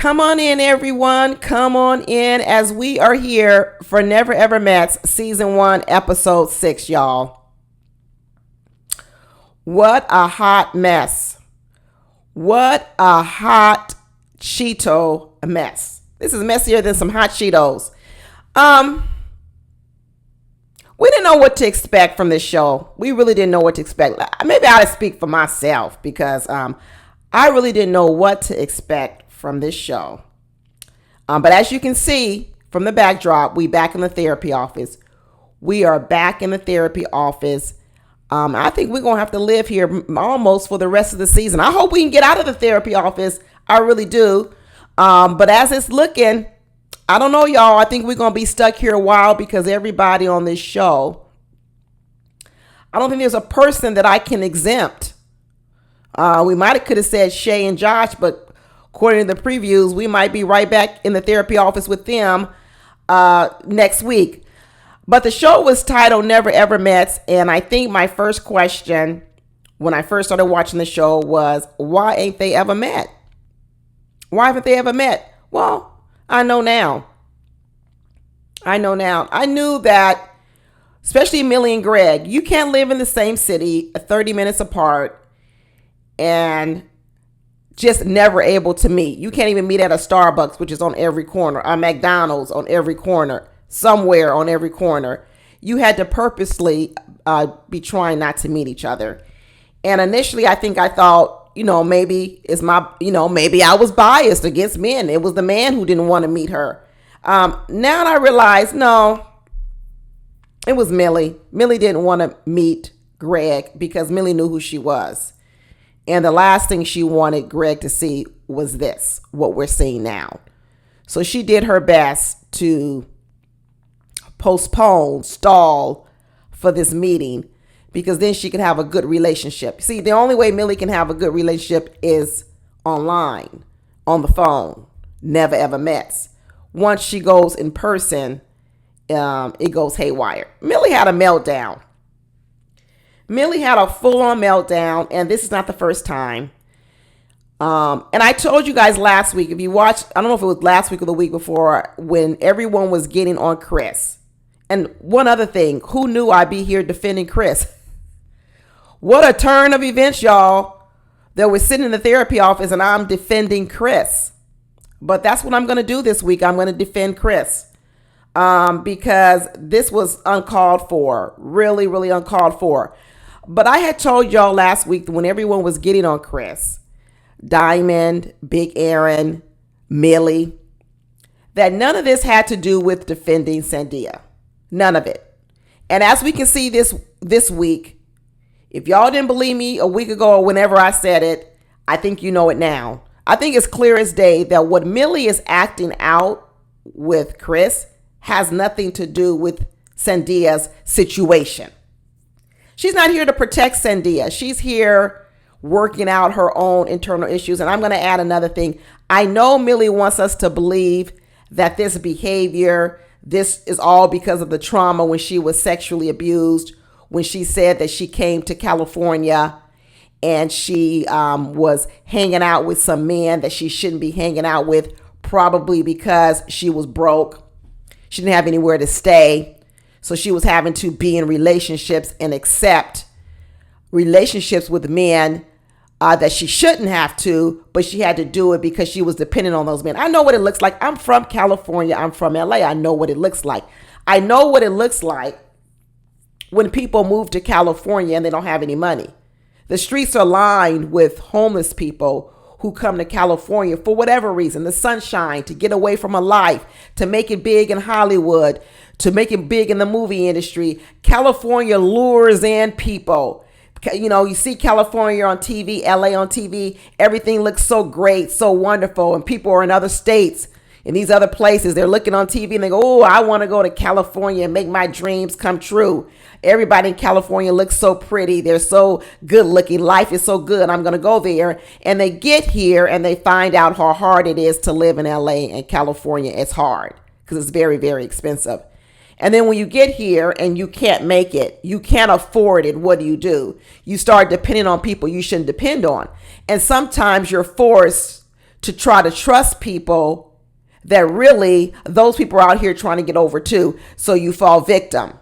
Come on in, everyone. Come on in as we are here for Never Ever Met's Season 1, Episode 6, y'all. What a hot mess. What a hot Cheeto mess. This is messier than some hot Cheetos. We didn't know what to expect from this show. We really didn't know what to expect. Maybe I ought to speak for myself because I really didn't know what to expect from this show. But as you can see from the backdrop, we back in the therapy office. We are back in the therapy office. I think we're going to have to live here almost for the rest of the season. I hope we can get out of the therapy office. I really do. But as it's looking, I don't know, y'all. I think we're going to be stuck here a while because everybody on this show, I don't think there's a person that I can exempt. We could have said Shay and Josh, but according to the previews, we might be right back in the therapy office with them next week. But the show was titled Never Ever Met, and I think my first question when I first started watching the show was, why ain't they ever met? Why haven't they ever met? Well, I know now. I knew that, especially Millie and Gregg, you can't live in the same city 30 minutes apart and just never able to meet. You can't even meet at a Starbucks, which is on every corner, a McDonald's on every corner, somewhere on every corner. You had to purposely be trying not to meet each other. And initially, I thought, maybe maybe I was biased against men. It was the man who didn't want to meet her. Now I realize, no, it was Millie. Millie didn't want to meet Gregg because Millie knew who she was. And the last thing she wanted Gregg to see was this, what we're seeing now. So she did her best to stall for this meeting, because then she could have a good relationship. See, the only way Millie can have a good relationship is online, on the phone, never ever met. Once she goes in person, it goes haywire. Millie had a meltdown. Millie had a full-on meltdown, and this is not the first time. And I told you guys last week, if you watched, I don't know if it was last week or the week before, when everyone was getting on Chris. And one other thing, who knew I'd be here defending Chris? What a turn of events, y'all. That we're sitting in the therapy office and I'm defending Chris. But that's what I'm going to do this week. I'm going to defend Chris. Because this was uncalled for. Really, really uncalled for. But I had told y'all last week when everyone was getting on Chris, Dymond, Big Aaron, Millie, that none of this had to do with defending Sandia. None of it. And as we can see this week, if y'all didn't believe me a week ago or whenever I said it, I think you know it now. I think it's clear as day that what Millie is acting out with Chris has nothing to do with Sandia's situation. She's not here to protect Sandia. She's here working out her own internal issues. And I'm going to add another thing. I know Millie wants us to believe that this behavior, this is all because of the trauma when she was sexually abused, when she said that she came to California and she was hanging out with some men that she shouldn't be hanging out with, probably because she was broke. She didn't have anywhere to stay. So she was having to be in relationships and accept relationships with men that she shouldn't have to, but she had to do it because she was dependent on those men. I know what it looks like. I'm from California. I'm from LA. I know what it looks like. I know what it looks like when people move to California and they don't have any money. The streets are lined with homeless people who come to California for whatever reason, the sunshine, to get away from a life, to make it big in Hollywood, to make it big in the movie industry. California lures in people. You see California on TV, LA on TV, everything looks so great, so wonderful. And people are in other states, in these other places, they're looking on TV and they go, oh, I want to go to California and make my dreams come true. Everybody in California looks so pretty. They're so good looking. Life is so good. I'm going to go there. And they get here and they find out how hard it is to live in LA and California. It's hard because it's very, very expensive. And then when you get here and you can't make it, you can't afford it, what do? You start depending on people you shouldn't depend on. And sometimes you're forced to try to trust people that really those people are out here trying to get over too. So you fall victim.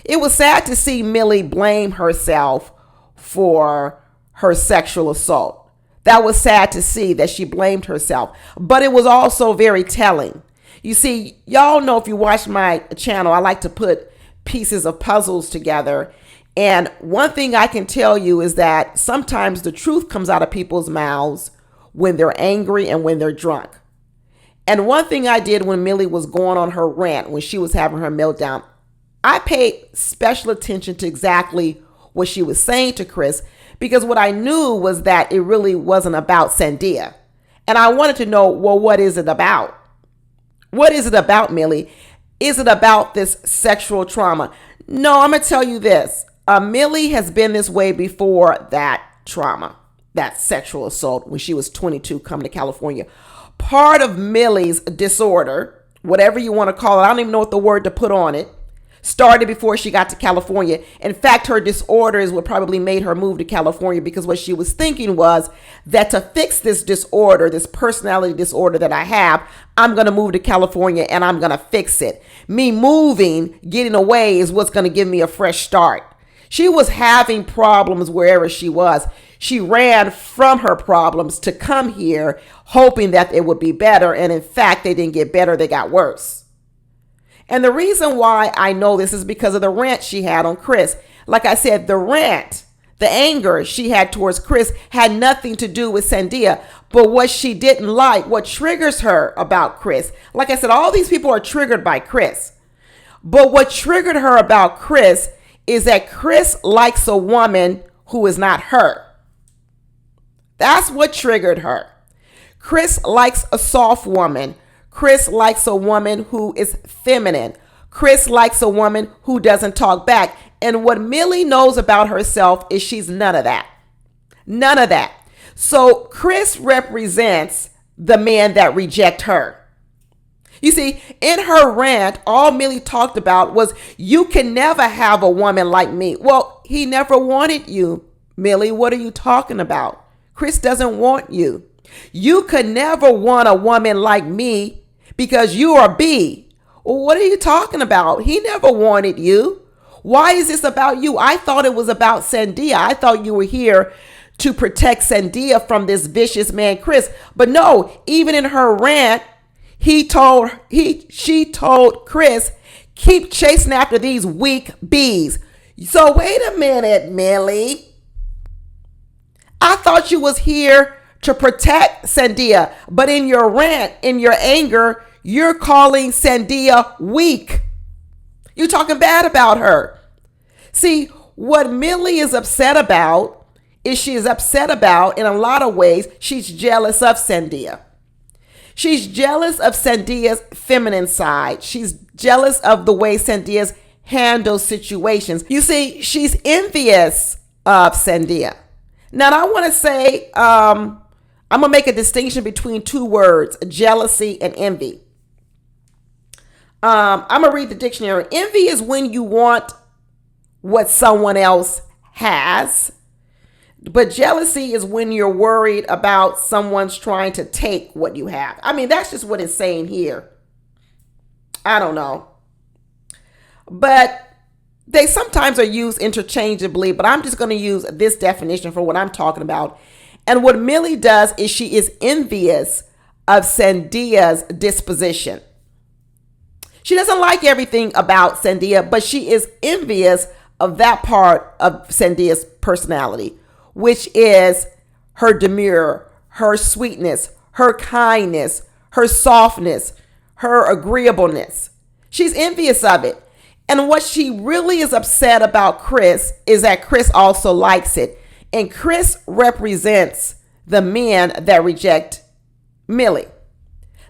It was sad to see Millie blame herself for her sexual assault. That was sad to see that she blamed herself, but it was also very telling. You see, y'all know if you watch my channel, I like to put pieces of puzzles together. And one thing I can tell you is that sometimes the truth comes out of people's mouths when they're angry and when they're drunk. And one thing I did when Millie was going on her rant, when she was having her meltdown, I paid special attention to exactly what she was saying to Chris, because what I knew was that it really wasn't about Sandia. And I wanted to know, well, what is it about? What is it about, Millie? Is it about this sexual trauma? No, I'm going to tell you this. Millie has been this way before that trauma, that sexual assault, when she was 22 coming to California. Part of Millie's disorder, whatever you want to call it, I don't even know what the word to put on it, started before she got to California. In fact, her disorder is what probably made her move to California, because what she was thinking was that to fix this disorder, this personality disorder that I have, I'm going to move to California and I'm going to fix it. Me moving, getting away is what's going to give me a fresh start. She was having problems wherever she was. She ran from her problems to come here, hoping that it would be better. And in fact, they didn't get better, they got worse. And the reason why I know this is because of the rant she had on Chris. Like I said, the rant, the anger she had towards Chris had nothing to do with Sandia. But what she didn't like, what triggers her about Chris, like I said, all these people are triggered by Chris. But what triggered her about Chris is that Chris likes a woman who is not her. That's what triggered her. Chris likes a soft woman. Chris likes a woman who is feminine. Chris likes a woman who doesn't talk back. And what Millie knows about herself is she's none of that. None of that. So Chris represents the men that reject her. You see, in her rant, all Millie talked about was, you can never have a woman like me. Well, he never wanted you, Millie. What are you talking about? Chris doesn't want you. You could never want a woman like me because you are B. What are you talking about? He never wanted you. Why is this about you? I thought it was about Sandia. I thought you were here to protect Sandia from this vicious man, Chris. But no, even in her rant, she told Chris, keep chasing after these weak bees. So wait a minute, Millie. I thought you was here to protect Sandia, but in your rant, in your anger, you're calling Sandia weak. You're talking bad about her. See, what Millie is upset about is she is upset about, in a lot of ways, she's jealous of Sandia. She's jealous of Sandia's feminine side. She's jealous of the way Sandia's handles situations. You see, she's envious of Sandia. Now, I want to say, I'm going to make a distinction between two words, jealousy and envy. I'm going to read the dictionary. Envy is when you want what someone else has. But jealousy is when you're worried about someone's trying to take what you have. I mean, that's just what it's saying here. I don't know. But they sometimes are used interchangeably, but I'm just going to use this definition for what I'm talking about. And what Millie does is she is envious of Sandia's disposition. She doesn't like everything about Sandia, but she is envious of that part of Sandia's personality, which is her demure, her sweetness, her kindness, her softness, her agreeableness. She's envious of it. And what she really is upset about Chris is that Chris also likes it. And Chris represents the men that reject Millie.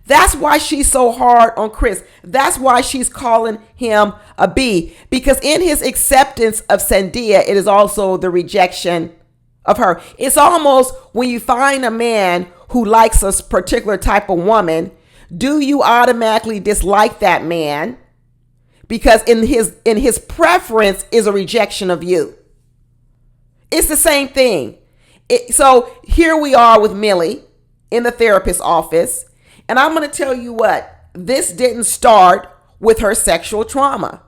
That's why she's so hard on Chris. That's why she's calling him a B. Because in his acceptance of Sandia, it is also the rejection of her. It's almost when you find a man who likes a particular type of woman, do you automatically dislike that man? Because in his preference is a rejection of you. It's the same thing. So here we are with Millie in the therapist's office. And I'm going to tell you what, this didn't start with her sexual trauma.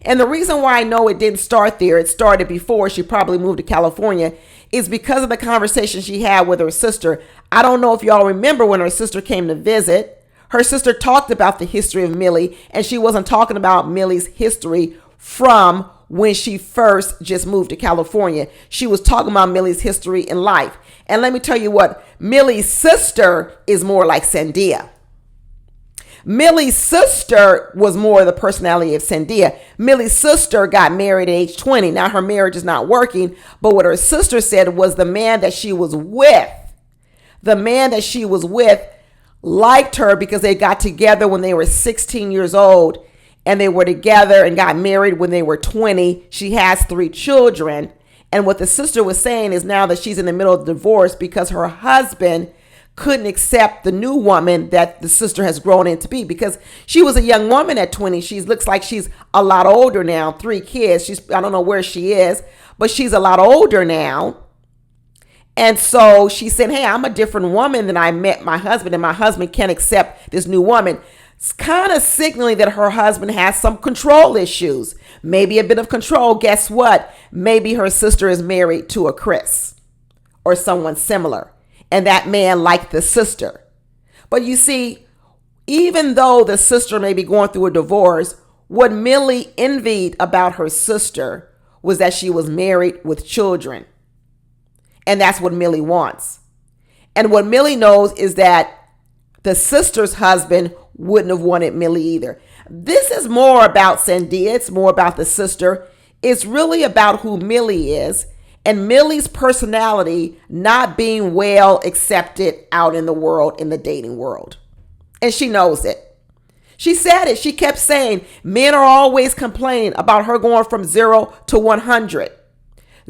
And the reason why I know it didn't start there, it started before she probably moved to California, is because of the conversation she had with her sister. I don't know if y'all remember when her sister came to visit. Her sister talked about the history of Millie, and she wasn't talking about Millie's history from when she first just moved to California. She was talking about Millie's history in life. And let me tell you what, Millie's sister is more like Sandia. Millie's sister was more the personality of Sandia. Millie's sister got married at age 20. Now her marriage is not working, but what her sister said was the man that she was with, liked her because they got together when they were 16 years old, and they were together and got married when they were 20. She has 3 children. And what the sister was saying is now that she's in the middle of divorce because her husband couldn't accept the new woman that the sister has grown into be, because she was a young woman at 20. She looks like she's a lot older now, 3 kids. I don't know where she is, but she's a lot older now. And so she said, hey, I'm a different woman than I met my husband, and my husband can't accept this new woman. It's kind of signaling that her husband has some control issues, maybe a bit of control. Guess what? Maybe her sister is married to a Chris or someone similar, and that man liked the sister. But you see, even though the sister may be going through a divorce, what Millie envied about her sister was that she was married with children. And that's what Millie wants. And what Millie knows is that the sister's husband wouldn't have wanted Millie either. This is more about Sandia. It's more about the sister. It's really about who Millie is and Millie's personality not being well accepted out in the world, in the dating world. And she knows it. She said it. She kept saying men are always complaining about her going from 0 to 100.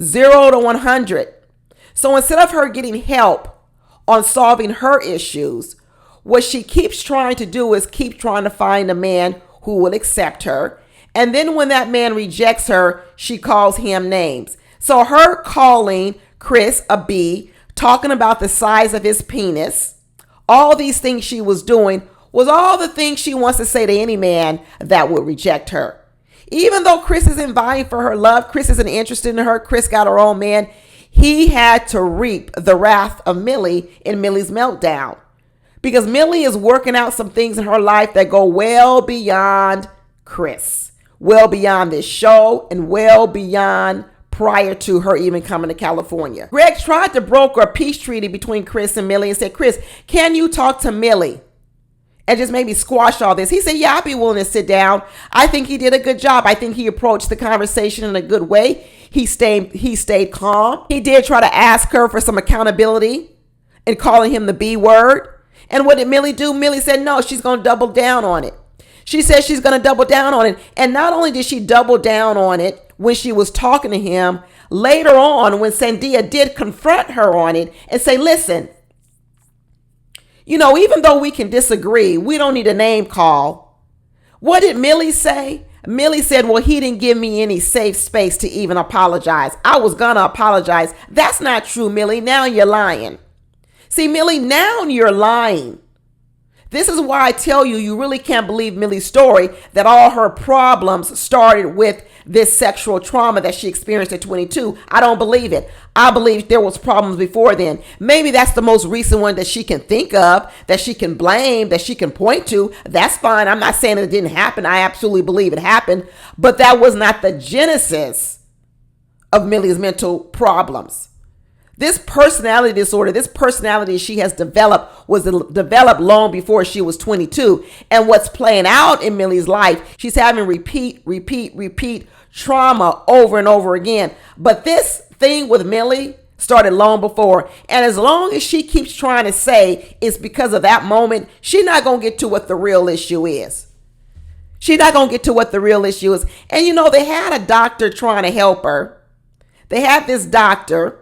0 to 100. So instead of her getting help on solving her issues, what she keeps trying to do is keep trying to find a man who will accept her. And then when that man rejects her, she calls him names. So her calling Chris a B, talking about the size of his penis, all these things she was doing was all the things she wants to say to any man that would reject her. Even though Chris isn't vying for her love, Chris isn't interested in her, Chris got her own man, he had to reap the wrath of Millie in Millie's meltdown. Because Millie is working out some things in her life that go well beyond Chris, well beyond this show, and well beyond prior to her even coming to California. Gregg tried to broker a peace treaty between Chris and Millie and said, Chris, can you talk to Millie and just maybe squash all this? He said, yeah, I'd be willing to sit down. I think he did a good job. I think he approached the conversation in a good way. He stayed calm. He did try to ask her for some accountability and calling him the B word. And what did Millie do? Millie said, no, she's going to double down on it. She said she's going to double down on it. And not only did she double down on it when she was talking to him, later on when Sandia did confront her on it and say, listen, even though we can disagree, we don't need a name call. What did Millie say? Millie said, well, he didn't give me any safe space to even apologize. I was going to apologize. That's not true, Millie. Now you're lying. See, Millie, now you're lying. This is why I tell you, you really can't believe Millie's story that all her problems started with this sexual trauma that she experienced at 22. I don't believe it. I believe there was problems before then. Maybe that's the most recent one that she can think of, that she can blame, that she can point to. That's fine. I'm not saying it didn't happen. I absolutely believe it happened. But that was not the genesis of Millie's mental problems. This personality disorder, this personality she has developed was developed long before she was 22. And what's playing out in Millie's life, she's having repeat trauma over and over again. But this thing with Millie started long before. And as long as she keeps trying to say it's because of that moment, she's not going to get to what the real issue is. She's not going to get to what the real issue is. And they had a doctor trying to help her. They had this doctor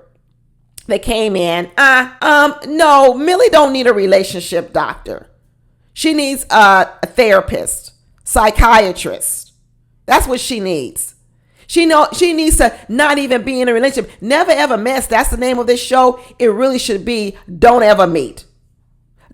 that came in. No, Millie don't need a relationship doctor. She needs a therapist, psychiatrist. That's what she needs. She needs to not even be in a relationship. Never ever mess. That's the name of this show. It really should be Don't Ever Meet.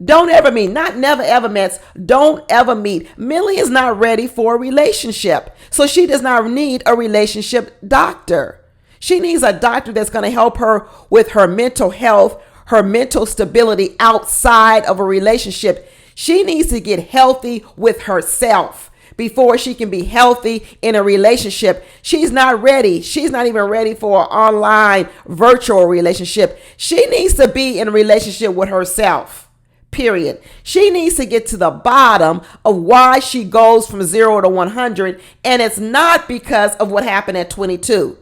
Don't ever meet. Not never ever met. Don't ever meet. Millie is not ready for a relationship. So she does not need a relationship doctor. She needs a doctor that's going to help her with her mental health, her mental stability outside of a relationship. She needs to get healthy with herself before she can be healthy in a relationship. She's not ready. She's not even ready for an online virtual relationship. She needs to be in a relationship with herself. Period. She needs to get to the bottom of why she goes from 0 to 100. And it's not because of what happened at 22.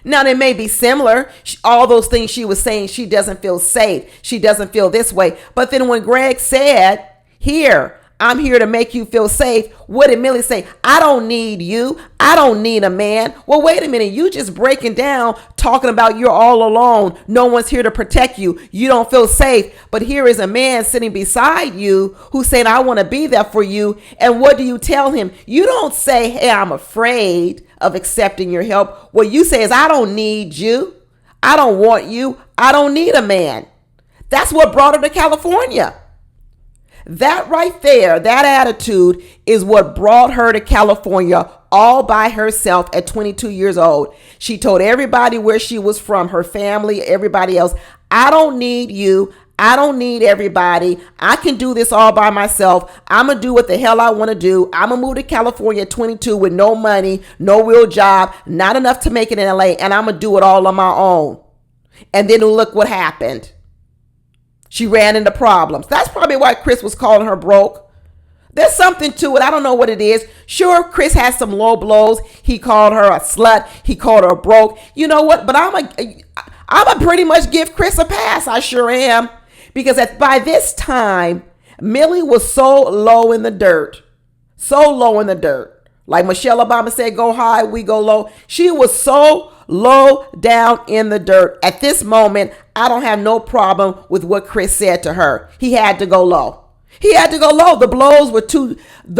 Now, they may be similar. All those things she was saying, she doesn't feel safe. She doesn't feel this way. But then when Gregg said, here, I'm here to make you feel safe, what did Millie say? I don't need you. I don't need a man. Well, wait a minute. You just breaking down, talking about you're all alone. No one's here to protect you. You don't feel safe. But here is a man sitting beside you who's saying, I want to be there for you. And what do you tell him? You don't say, hey, I'm afraid of accepting your help. What you say is, I don't need you. I don't want you. I don't need a man. That's what brought her to California. That right there, that attitude is what brought her to California all by herself at 22 years old. She told everybody where she was from, her family, everybody else, I don't need you. I don't need everybody. I can do this all by myself. I'm going to do what the hell I want to do. I'm going to move to California at 22 with no money, no real job, not enough to make it in LA, and I'm going to do it all on my own. And then look what happened. She ran into problems. That's probably why Chris was calling her broke. There's something to it. I don't know what it is. Sure, Chris has some low blows. He called her a slut. He called her broke. You know what? But I'm a pretty much give Chris a pass. I sure am. Because by this time, Millie was so low in the dirt. So low in the dirt. Like Michelle Obama said, go high, we go low. She was so low down in the dirt. At this moment, I don't have no problem with what Chris said to her. He had to go low. He had to go low. The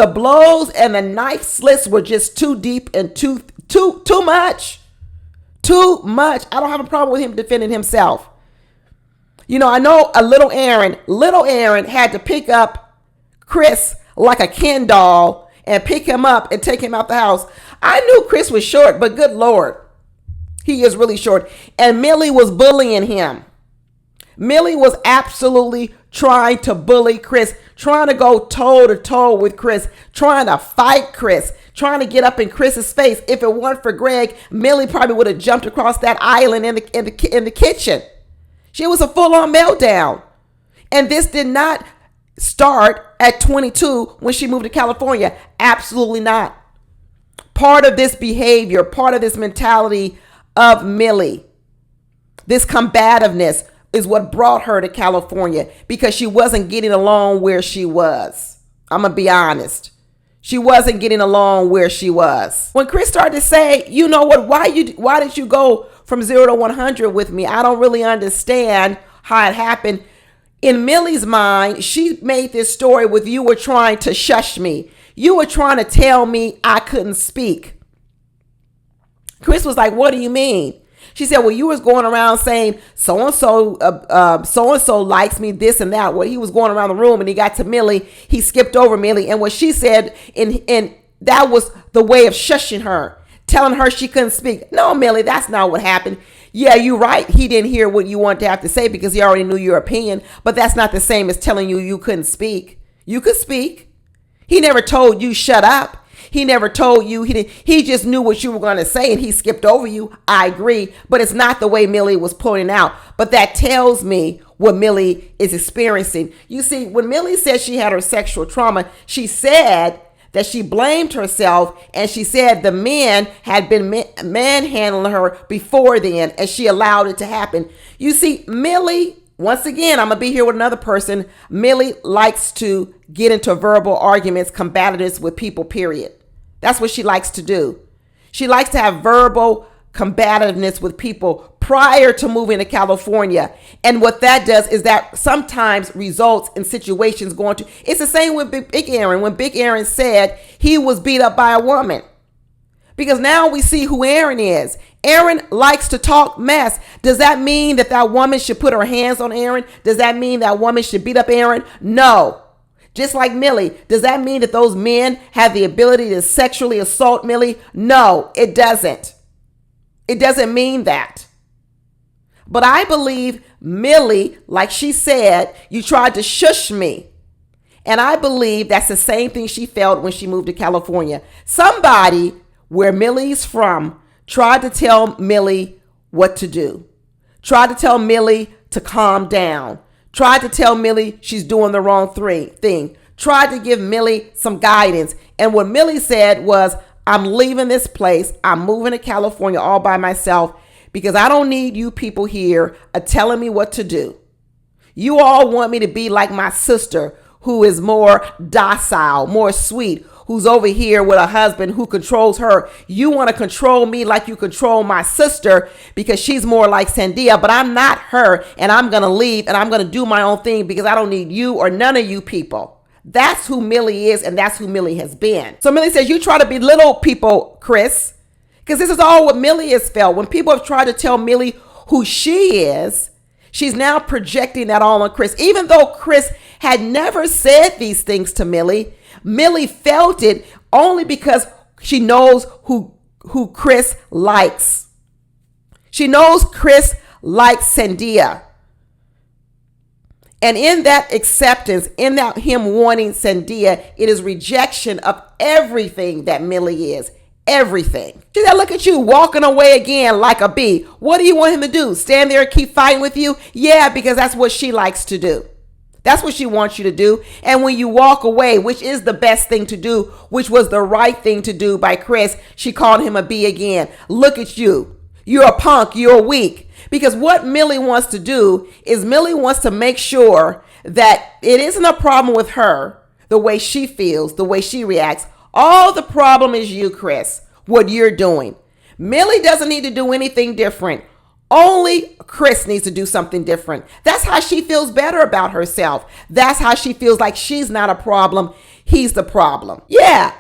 blows and the knife slits were just too deep and too much. Too much. I don't have a problem with him defending himself. You know, I know little Aaron had to pick up Chris like a Ken doll and pick him up and take him out the house. I knew Chris was short, but good Lord, he is really short. And Millie was bullying him. Millie was absolutely trying to bully Chris, trying to go toe to toe with Chris, trying to fight Chris, trying to get up in Chris's face. If it weren't for Gregg, Millie probably would have jumped across that island in the kitchen. She was a full-on meltdown. And this did not start at 22 when she moved to California. Absolutely not. Part of this behavior, part of this mentality of Millie, this combativeness, is what brought her to California, because she wasn't getting along where she was. I'm going to be honest. She wasn't getting along where she was. When Chris started to say, you know what, why did you go from 0 to 100 with me? I don't really understand how it happened. In Millie's mind, she made this story with, you were trying to shush me. You were trying to tell me I couldn't speak. Chris was like, what do you mean? She said, well, you was going around saying so-and-so likes me, this and that. Well, he was going around the room and he got to Millie. He skipped over Millie. And what she said, and that was the way of shushing her, telling her she couldn't speak. No, Millie, that's not what happened. Yeah, you're right. He didn't hear what you wanted to have to say because he already knew your opinion. But that's not the same as telling you couldn't speak. You could speak. He never told you shut up. He never told you. He just knew what you were going to say and he skipped over you. I agree. But it's not the way Millie was pointing out. But that tells me what Millie is experiencing. You see, when Millie said she had her sexual trauma, she said that she blamed herself, and she said the men had been manhandling her before then, and she allowed it to happen. You see, Millie, once again, I'm going to be here with another person. Millie likes to get into verbal arguments, combativeness with people, period. That's what she likes to do. She likes to have verbal combativeness with people prior to moving to California. And what that does is that sometimes results in situations going to, it's the same with Big Aaron. When Big Aaron said he was beat up by a woman, Because now we see who Aaron is. Aaron likes to talk mess. Does that mean that that woman should put her hands on Aaron? Does that mean that woman should beat up Aaron? No. Just like Millie, does that mean that those men have the ability to sexually assault Millie? No, it doesn't. It doesn't mean that. But I believe Millie, like she said, you tried to shush me. And I believe that's the same thing she felt when she moved to California. Somebody where Millie's from tried to tell Millie what to do. Tried to tell Millie to calm down. Tried to tell Millie she's doing the wrong thing. Tried to give Millie some guidance. And what Millie said was, I'm leaving this place. I'm moving to California all by myself because I don't need you people here telling me what to do. You all want me to be like my sister, who is more docile, more sweet, who's over here with a husband who controls her. You want to control me like you control my sister because she's more like Sandia, but I'm not her, and I'm going to leave and I'm going to do my own thing because I don't need you or none of you people. That's who Millie is, and that's who Millie has been. So Millie says, you try to belittle people, Chris, because this is all what Millie has felt. When people have tried to tell Millie who she is, she's now projecting that all on Chris. Even though Chris had never said these things to Millie, Millie felt it only because she knows who Chris likes. She knows Chris likes Sandia. And in that acceptance, in that him wanting Sandia, it is rejection of everything that Millie is. Everything. She said, look at you walking away again like a bee. What do you want him to do? Stand there and keep fighting with you? Yeah, because that's what she likes to do. That's what she wants you to do. And when you walk away, which is the best thing to do, which was the right thing to do by Chris, she called him a bee again. Look at you. You're a punk. You're weak. Because what Millie wants to do is Millie wants to make sure that it isn't a problem with her, the way she feels, the way she reacts. All the problem is you, Chris, what you're doing. Millie doesn't need to do anything different. Only Chris needs to do something different. That's how she feels better about herself. That's how she feels like she's not a problem. He's the problem. Yeah,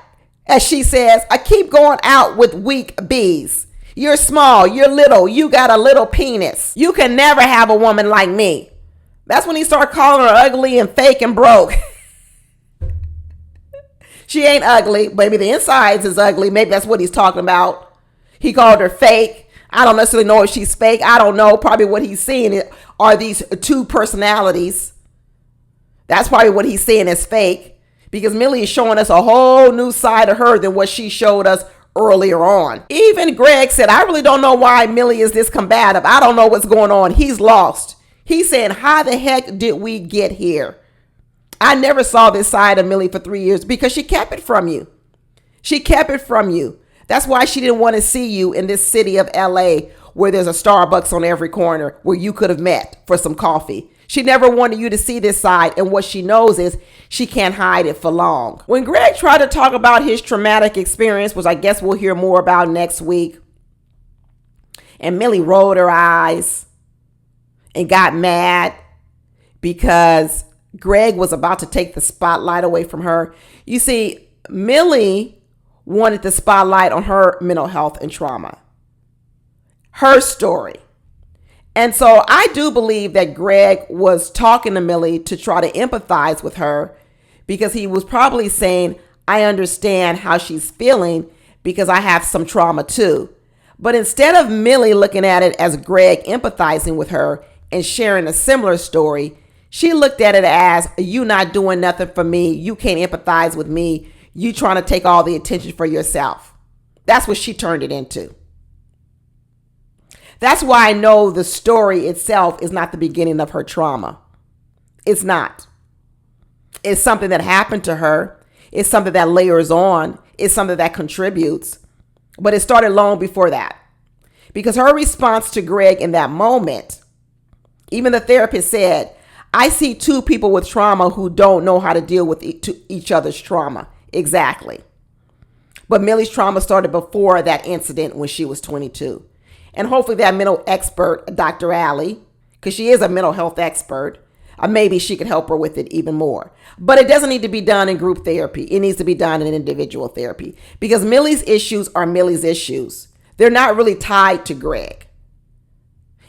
as she says, I keep going out with weak bees. You're small, you're little, you got a little penis. You can never have a woman like me. That's when he started calling her ugly and fake and broke. She ain't ugly. Maybe the insides is ugly. Maybe that's what he's talking about. He called her fake. I don't necessarily know if she's fake. I don't know. Probably what he's seeing are these two personalities. That's probably what he's saying is fake. Because Millie is showing us a whole new side of her than what she showed us earlier on. Even Gregg said, I really don't know why Millie is this combative. I don't know what's going on. He's lost. He's saying, how the heck did we get here? I never saw this side of Millie for 3 years because she kept it from you. She kept it from you. That's why she didn't want to see you in this city of LA where there's a Starbucks on every corner where you could have met for some coffee. She never wanted you to see this side. And what she knows is she can't hide it for long. When Gregg tried to talk about his traumatic experience, which I guess we'll hear more about next week, and Millie rolled her eyes and got mad because Gregg was about to take the spotlight away from her. You see, Millie wanted the spotlight on her mental health and trauma, her story. And so I do believe that Gregg was talking to Millie to try to empathize with her because he was probably saying, I understand how she's feeling because I have some trauma too. But instead of Millie looking at it as Gregg empathizing with her and sharing a similar story, she looked at it as, you not doing nothing for me. You can't empathize with me. You trying to take all the attention for yourself. That's what she turned it into. That's why I know the story itself is not the beginning of her trauma. It's not. It's something that happened to her. It's something that layers on. It's something that contributes. But it started long before that. Because her response to Gregg in that moment, even the therapist said, I see two people with trauma who don't know how to deal with each other's trauma. Exactly. But Millie's trauma started before that incident when she was 22. And hopefully that mental expert, Dr. Allie, because she is a mental health expert, maybe she could help her with it even more. But it doesn't need to be done in group therapy. It needs to be done in individual therapy because Millie's issues are Millie's issues. They're not really tied to Gregg.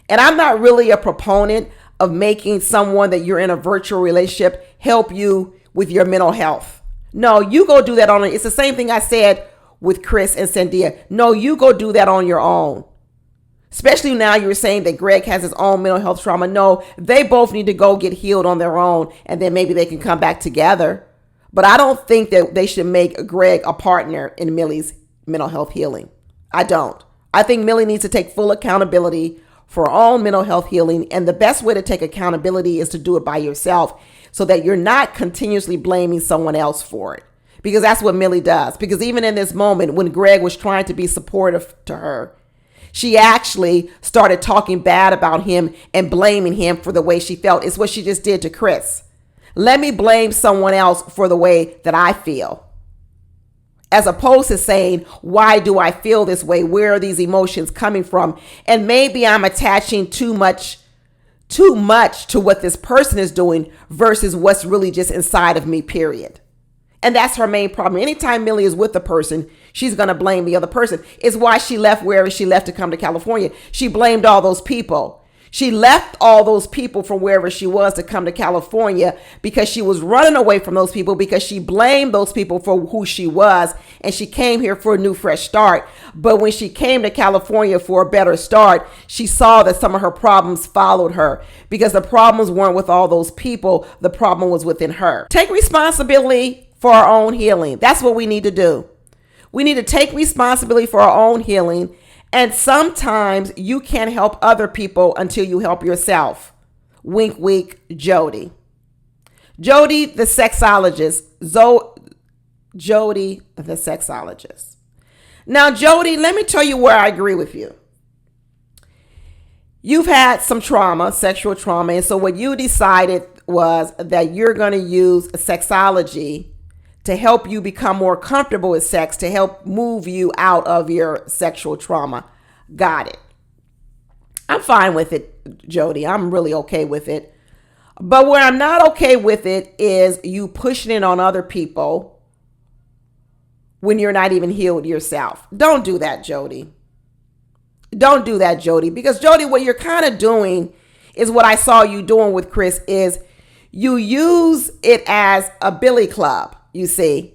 And I'm not really a proponent of making someone that you're in a virtual relationship help you with your mental health. No, you go do that on it. It's the same thing I said with Chris and Sandia. No, you go do that on your own. Especially now you're saying that Gregg has his own mental health trauma. No, they both need to go get healed on their own and then maybe they can come back together. But I don't think that they should make Gregg a partner in Millie's mental health healing. I don't. I think Millie needs to take full accountability for her own mental health healing. And the best way to take accountability is to do it by yourself so that you're not continuously blaming someone else for it. Because that's what Millie does. Because even in this moment when Gregg was trying to be supportive to her, she actually started talking bad about him and blaming him for the way she felt. It's what she just did to Chris. Let me blame someone else for the way that I feel. As opposed to saying, why do I feel this way? Where are these emotions coming from? And maybe I'm attaching too much to what this person is doing versus what's really just inside of me, period. And that's her main problem. Anytime Millie is with the person, she's going to blame the other person. It's why she left wherever she left to come to California. She blamed all those people. She left all those people from wherever she was to come to California because she was running away from those people because she blamed those people for who she was. And she came here for a new, fresh start. But when she came to California for a better start, she saw that some of her problems followed her because the problems weren't with all those people. The problem was within her. Take responsibility for our own healing. That's what we need to do. We need to take responsibility for our own healing. And sometimes you can't help other people until you help yourself. Wink, wink, Jody. Jody, the sexologist. Jody, the sexologist. Now, Jody, let me tell you where I agree with you. You've had some trauma, sexual trauma. And so what you decided was that you're going to use sexology to help you become more comfortable with sex, to help move you out of your sexual trauma. Got it. I'm fine with it, Jody. I'm really okay with it. But where I'm not okay with it is you pushing it on other people when you're not even healed yourself. Don't do that, Jody. Don't do that, Jody. Because, Jody, what you're kind of doing is what I saw you doing with Chris is you use it as a billy club. You see,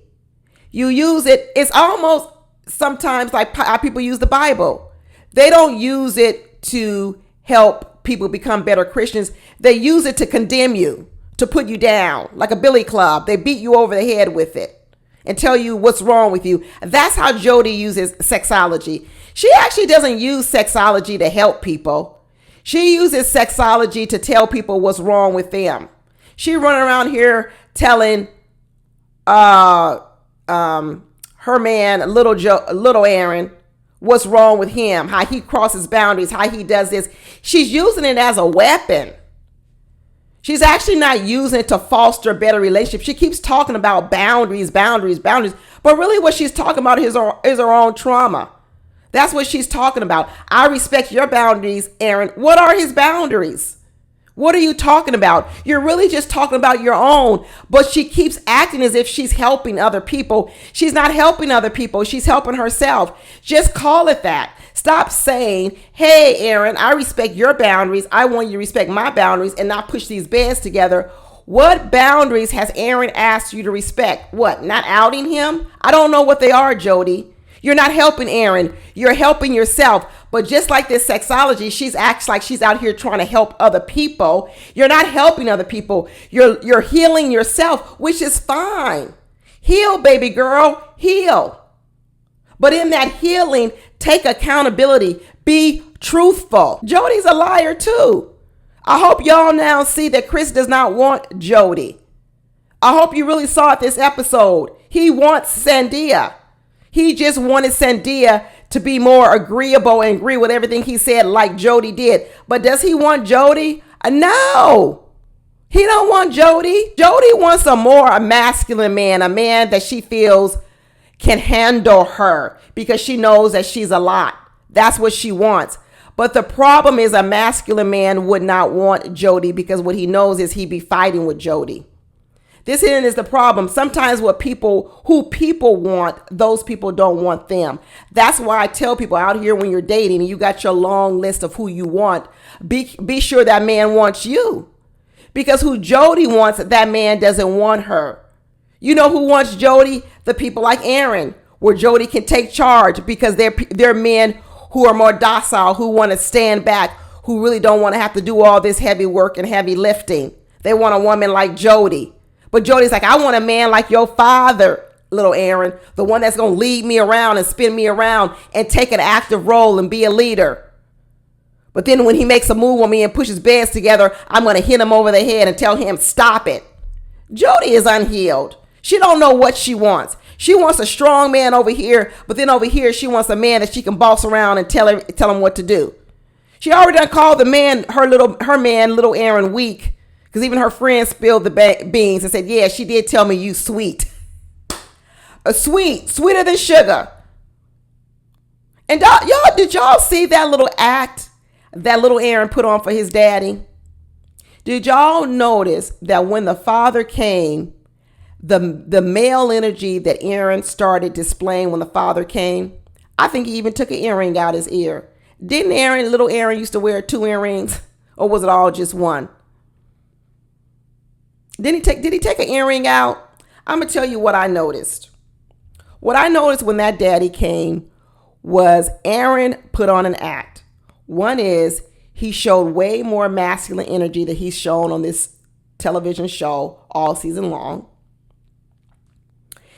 you use it. It's almost sometimes like how people use the Bible. They don't use it to help people become better Christians. They use it to condemn you, to put you down like a billy club. They beat you over the head with it and tell you what's wrong with you. That's how Jody uses sexology. She actually doesn't use sexology to help people. She uses sexology to tell people what's wrong with them. She run around here telling her man, little Aaron, what's wrong with him, how he crosses boundaries, how he does this. She's using it as a weapon. She's actually not using it to foster better relationships. She keeps talking about boundaries. But really what she's talking about is her own trauma. That's what she's talking about. I respect your boundaries, Aaron. What are his boundaries? What are you talking about? You're really just talking about your own, but she keeps acting as if she's helping other people. She's not helping other people. She's helping herself. Just call it that. Stop saying, hey, Aaron, I respect your boundaries. I want you to respect my boundaries and not push these beds together. What boundaries has Aaron asked you to respect? What, not outing him? I don't know what they are, Jody. You're not helping Aaron. You're helping yourself. But just like this sexology, she acts like she's out here trying to help other people. You're not helping other people. You're healing yourself, which is fine. Heal, baby girl, heal. But in that healing, take accountability. Be truthful. Jody's a liar too. I hope y'all now see that Chris does not want Jody. I hope you really saw it this episode. He wants Sandia. He just wanted Sandia to be more agreeable and agree with everything he said like Jody did. But does he want Jody? No. He don't want Jody. Jody wants a more masculine man, a man that she feels can handle her because she knows that she's a lot. That's what she wants. But the problem is a masculine man would not want Jody because what he knows is he'd be fighting with Jody. This is the problem. Sometimes who people want, those people don't want them. That's why I tell people out here when you're dating and you got your long list of who you want, be sure that man wants you. Because who Jody wants, that man doesn't want her. You know who wants Jody? The people like Aaron, where Jody can take charge because they're men who are more docile, who want to stand back, who really don't want to have to do all this heavy work and heavy lifting. They want a woman like Jody. But Jody's like, I want a man like your father, little Aaron, the one that's going to lead me around and spin me around and take an active role and be a leader. But then when he makes a move on me and pushes beds together, I'm going to hit him over the head and tell him, stop it. Jody is unhealed. She don't know what she wants. She wants a strong man over here, but then over here she wants a man that she can boss around and tell him what to do. She already done called the man, her man, little Aaron, weak, because even her friend spilled the beans and said, yeah, she did tell me you sweet. Sweeter than sugar. And did y'all see that little act that little Aaron put on for his daddy? Did y'all notice that when the father came, the male energy that Aaron started displaying when the father came, I think he even took an earring out his ear. Didn't little Aaron used to wear 2 earrings? Or was it all just one? Did he take an earring out? I'm going to tell you what I noticed. What I noticed when that daddy came was Aaron put on an act. One is he showed way more masculine energy that he's shown on this television show all season long.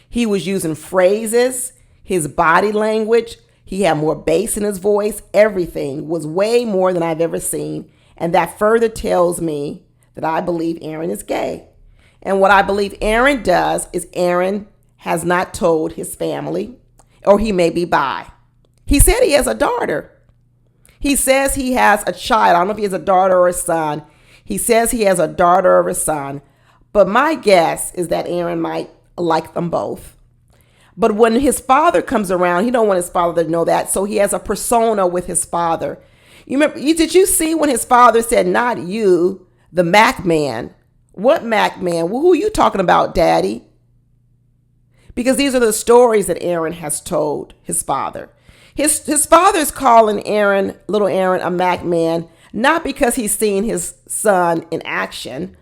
He was using phrases, his body language. He had more bass in his voice. Everything was way more than I've ever seen. And that further tells me that I believe Aaron is gay. And what I believe Aaron does is Aaron has not told his family, or he may be bi. He said he has a daughter. He says he has a child. I don't know if he has a daughter or a son. He says he has a daughter or a son. But my guess is that Aaron might like them both. But when his father comes around, he don't want his father to know that. So he has a persona with his father. Did you see when his father said, not you, the Mac man? What Mac man? Well, who are you talking about, Daddy? Because these are the stories that Aaron has told his father. His father's calling little Aaron, a Mac man, not because he's seen his son in action.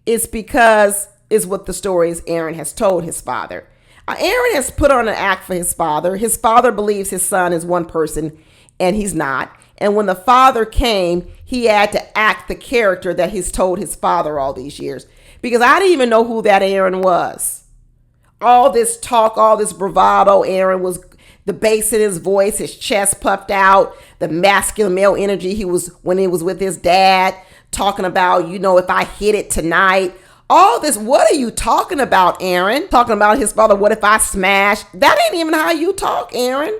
It's because it's what the stories Aaron has told his father. Aaron has put on an act for his father. His father believes his son is one person, and he's not. And when the father came, he had to act the character that he's told his father all these years. Because I didn't even know who that Aaron was. All this talk, all this bravado, Aaron was the bass in his voice, his chest puffed out, the masculine male energy he was when he was with his dad, talking about, if I hit it tonight. All this, what are you talking about, Aaron? Talking about his father, what if I smash? That ain't even how you talk, Aaron.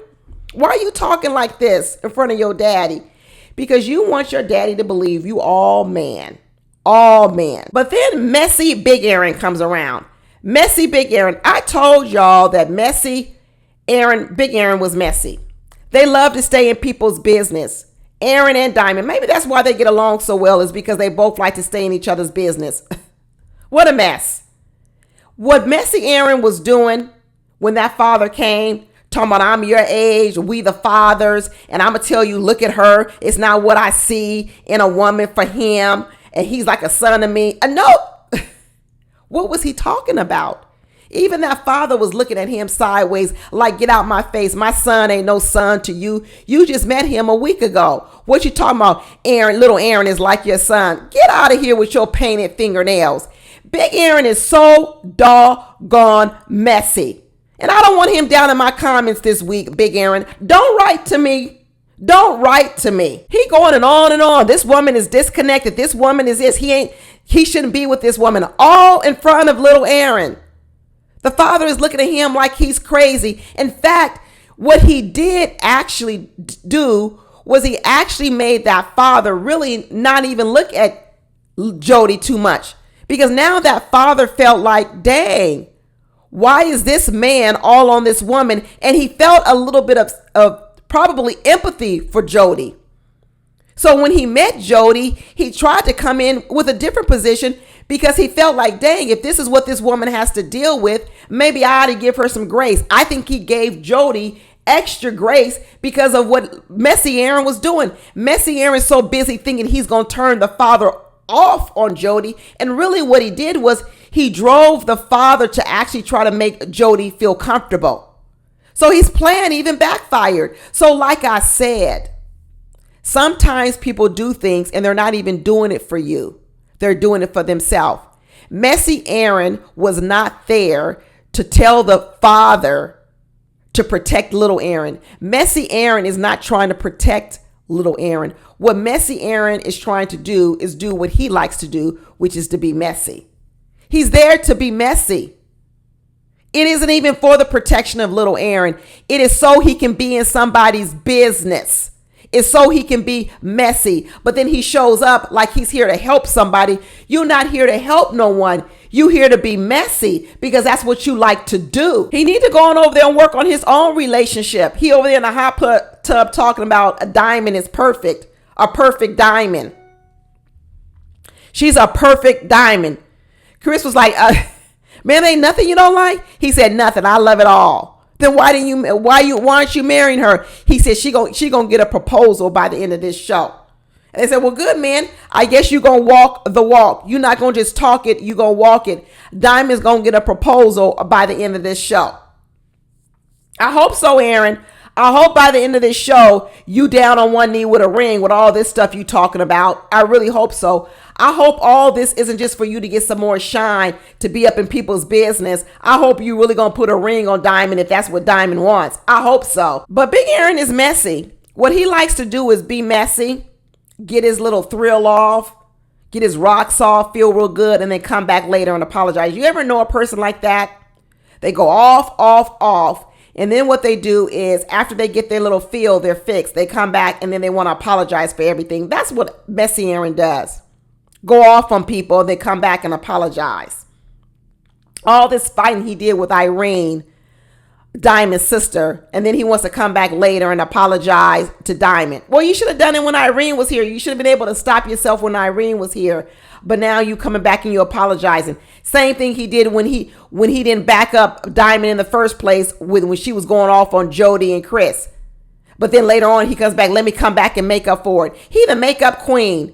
Why are you talking like this in front of your daddy? Because you want your daddy to believe you all man. All man. But then messy Big Aaron comes around. Messy Big Aaron. I told y'all that Big Aaron was messy. They love to stay in people's business. Aaron and Dymond. Maybe that's why they get along so well, is because they both like to stay in each other's business. What a mess. What messy Aaron was doing when that father came, talking about I'm your age, we the fathers, and I'm going to tell you, look at her. It's not what I see in a woman for him, and he's like a son to me. No. What was he talking about? Even that father was looking at him sideways like, get out my face. My son ain't no son to you. You just met him a week ago. What you talking about? Little Aaron is like your son. Get out of here with your painted fingernails. Big Aaron is so doggone messy. And I don't want him down in my comments this week, Big Aaron. Don't write to me. Don't write to me. He going and on and on. This woman is disconnected. This woman is this. He shouldn't be with this woman. All in front of little Aaron. The father is looking at him like he's crazy. In fact, what he did actually do was he actually made that father really not even look at Jody too much. Because now that father felt like, dang, why is this man all on this woman? And he felt a little bit of probably empathy for Jody. So when he met Jody, he tried to come in with a different position because he felt like, dang, if this is what this woman has to deal with, maybe I ought to give her some grace. I think he gave Jody extra grace because of what Messy Aaron was doing. Messy Aaron's so busy thinking he's going to turn the father off on Jody. And really what he did was he drove the father to actually try to make Jody feel comfortable. So his plan even backfired. So like I said, sometimes people do things and they're not even doing it for you. They're doing it for themselves. Messy Aaron was not there to tell the father to protect little Aaron. Messy Aaron is not trying to protect little Aaron. What Messy Aaron is trying to do is do what he likes to do, which is to be messy. He's there to be messy. It isn't even for the protection of little Aaron. It is so he can be in somebody's business. It's so he can be messy. But then he shows up like he's here to help somebody. You're not here to help no one. You here to be messy because that's what you like to do. He need to go on over there and work on his own relationship. He over there in a hot tub talking about a diamond is perfect. A perfect diamond. She's a perfect diamond. Chris was like, man, ain't nothing you don't like? He said, nothing. I love it all. Then why aren't you marrying her? He said she gonna get a proposal by the end of this show. And they said, well, good, man. I guess you gonna walk the walk. You're not gonna just talk it. You gonna walk it. Diamond's gonna get a proposal by the end of this show. I hope so, Aaron. I hope by the end of this show, you down on one knee with a ring with all this stuff you talking about. I really hope so. I hope all this isn't just for you to get some more shine, to be up in people's business. I hope you really going to put a ring on Dymond if that's what Dymond wants. I hope so. But Big Aaron is messy. What he likes to do is be messy, get his little thrill off, get his rocks off, feel real good, and then come back later and apologize. You ever know a person like that? They go off. And then what they do is after they get their little feel, they're fixed. They come back and then they want to apologize for everything. That's what Messy Aaron does. Go off on people, they come back and apologize. All this fighting he did with Irene, Dymond's sister, and then he wants to come back later and apologize to Dymond. Well, you should have done it when Irene was here. You should have been able to stop yourself when Irene was here. But now you coming back and you apologizing. Same thing he did when he didn't back up Dymond in the first place when she was going off on Jody and Chris. But then later on he comes back, let me come back and make up for it. He the makeup queen.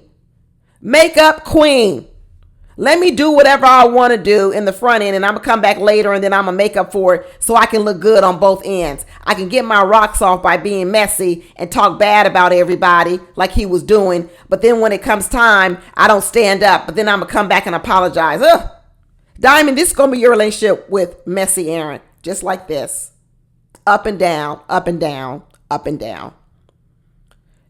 Makeup queen. Let me do whatever I want to do in the front end and I'm going to come back later and then I'm going to make up for it so I can look good on both ends. I can get my rocks off by being messy and talk bad about everybody like he was doing. But then when it comes time, I don't stand up. But then I'm going to come back and apologize. Ugh. Dymond, this is going to be your relationship with Messy Aaron. Just like this. Up and down, up and down, up and down.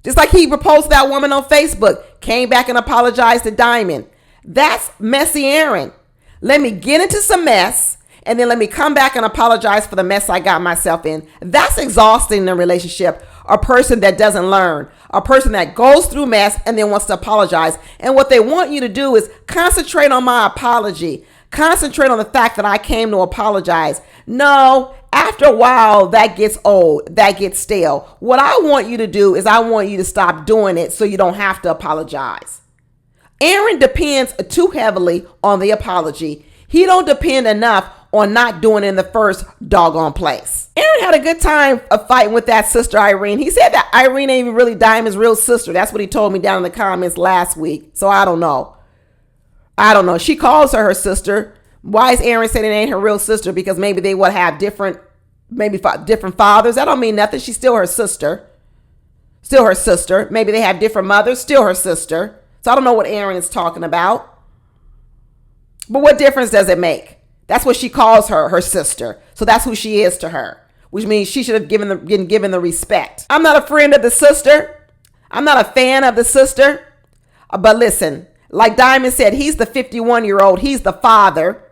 Just like he proposed to that woman on Facebook. Came back and apologized to Dymond. That's Messy Aaron. Let me get into some mess and then let me come back and apologize for the mess I got myself in. That's exhausting in a relationship. A person that doesn't learn. A person that goes through mess and then wants to apologize. And what they want you to do is concentrate on my apology. Concentrate on the fact that I came to apologize. No, after a while, that gets old. That gets stale. What I want you to do is I want you to stop doing it so you don't have to apologize. Aaron depends too heavily on the apology. He don't depend enough on not doing it in the first doggone place. Aaron had a good time of fighting with that sister Irene. He said that Irene ain't even really Dymond's real sister. That's what he told me down in the comments last week. So I don't know. She calls her sister. Why is Aaron saying it ain't her real sister? Because maybe they would have different fathers. That don't mean nothing. She's still her sister. Still her sister. Maybe they have different mothers. Still her sister. So I don't know what Aaron is talking about. But what difference does it make? That's what she calls her sister. So that's who she is to her. Which means she should have been given the respect. I'm not a friend of the sister. I'm not a fan of the sister. But listen, like Dymond said, he's the 51-year-old. He's the father.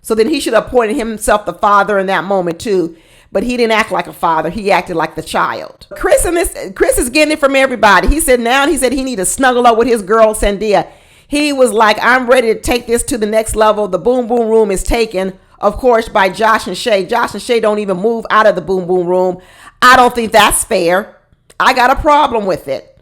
So then he should have appointed himself the father in that moment too. But he didn't act like a father. He acted like the child. Chris is getting it from everybody. He said he need to snuggle up with his girl, Sandia. He was like, I'm ready to take this to the next level. The boom boom room is taken, of course, by Josh and Shay. Josh and Shay don't even move out of the boom boom room. I don't think that's fair. I got a problem with it.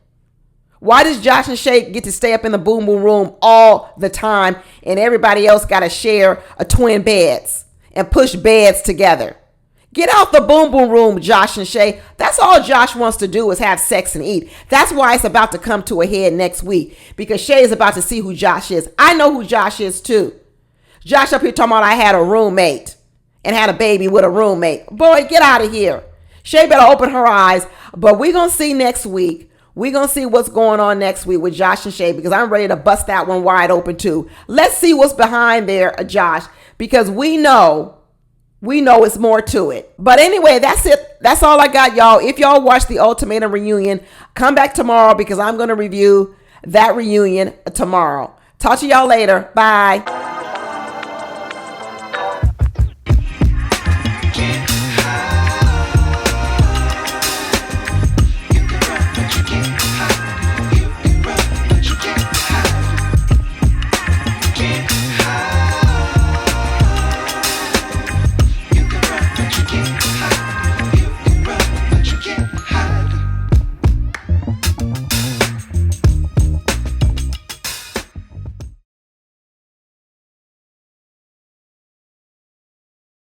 Why does Josh and Shay get to stay up in the boom boom room all the time and everybody else got to share a twin beds and push beds together? Get out the boom boom room, Josh and Shay. That's all Josh wants to do is have sex and eat. That's why it's about to come to a head next week, because Shay is about to see who Josh is. I know who Josh is too. Josh up here talking about I had a roommate and had a baby with a roommate. Boy, get out of here. Shay better open her eyes. But we're going to see next week. We're going to see what's going on next week with Josh and Shay, because I'm ready to bust that one wide open too. Let's see what's behind there, Josh, because we know it's more to it. But anyway, that's it. That's all I got, y'all. If y'all watch the Ultimatum reunion, come back tomorrow because I'm going to review that reunion tomorrow. Talk to y'all later. Bye.